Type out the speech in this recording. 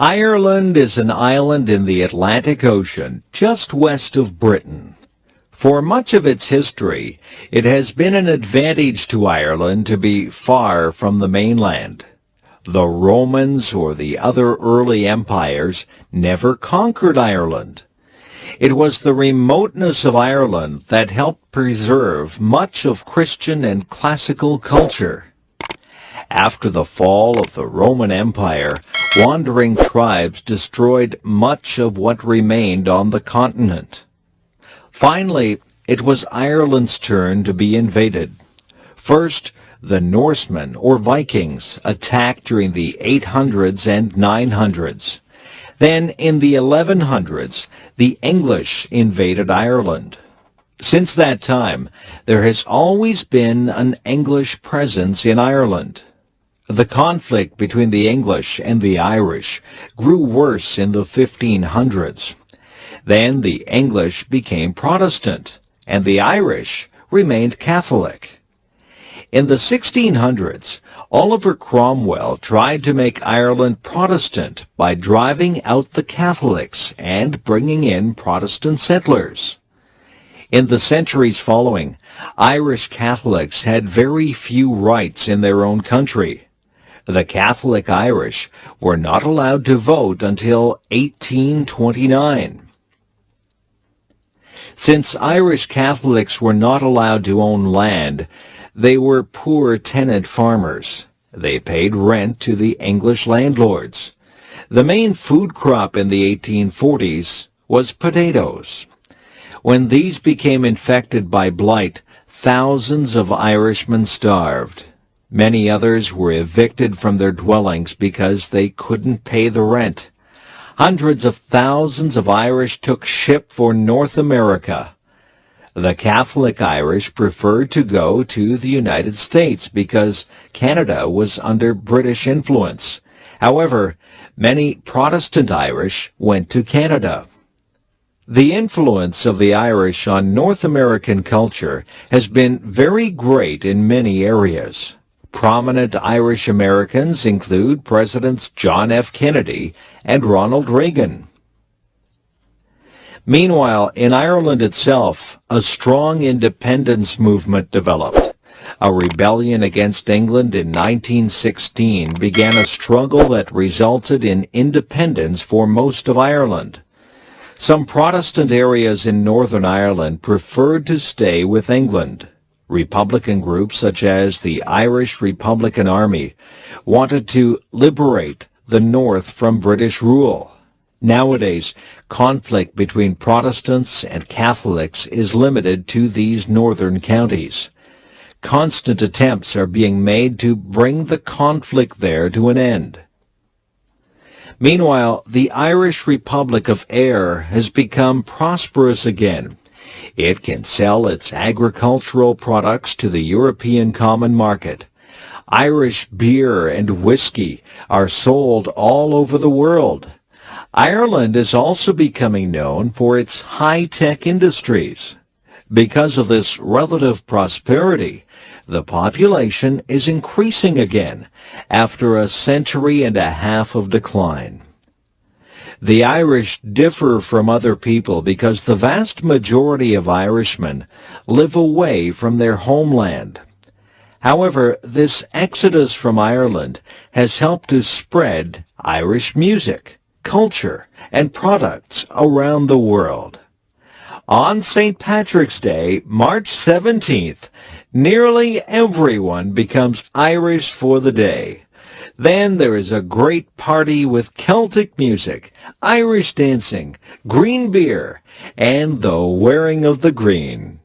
Ireland is an island in the Atlantic Ocean, just west of Britain. For much of its history, it has been an advantage to Ireland to be far from the mainland. The Romans or the other early empires never conquered Ireland. It was the remoteness of Ireland that helped preserve much of Christian and classical culture. After the fall of the Roman Empire, wandering tribes destroyed much of what remained on the continent. Finally, it was Ireland's turn to be invaded. First, the Norsemen, or Vikings, attacked during the 800s and 900s. Then, in the 1100s, the English invaded Ireland. Since that time, there has always been an English presence in Ireland. The conflict between the English and the Irish grew worse in the 1500s. Then the English became Protestant, and the Irish remained Catholic. In the 1600s, Oliver Cromwell tried to make Ireland Protestant by driving out the Catholics and bringing in Protestant settlers. In the centuries following, Irish Catholics had very few rights in their own country. The Catholic Irish were not allowed to vote until 1829. Since Irish Catholics were not allowed to own land, they were poor tenant farmers. They paid rent to the English landlords. The main food crop in the 1840s was potatoes. When these became infected by blight, thousands of Irishmen starved. Many others were evicted from their dwellings because they couldn't pay the rent. Hundreds of thousands of Irish took ship for North America. The Catholic Irish preferred to go to the United States because Canada was under British influence. However, many Protestant Irish went to Canada. The influence of the Irish on North American culture has been very great in many areas. Prominent Irish Americans include Presidents John F. Kennedy and Ronald Reagan. Meanwhile, in Ireland itself, a strong independence movement developed. A rebellion against England in 1916 began a struggle that resulted in independence for most of Ireland. Some Protestant areas in Northern Ireland preferred to stay with England. Republican groups such as the Irish Republican Army wanted to liberate the North from British rule. Nowadays, conflict between Protestants and Catholics is limited to these northern counties. Constant attempts are being made to bring the conflict there to an end. Meanwhile, the Irish Republic of Ayr has become prosperous again. It can sell its agricultural products to the European common market. Irish beer and whiskey are sold all over the world. Ireland is also becoming known for its high-tech industries. Because of this relative prosperity, the population is increasing again after a century and a half of decline. The Irish differ from other people because the vast majority of Irishmen live away from their homeland. However, this exodus from Ireland has helped to spread Irish music, culture, and products around the world. On St. Patrick's Day, March 17th, nearly everyone becomes Irish for the day. Then there is a great party with Celtic music, Irish dancing, green beer, and the wearing of the green.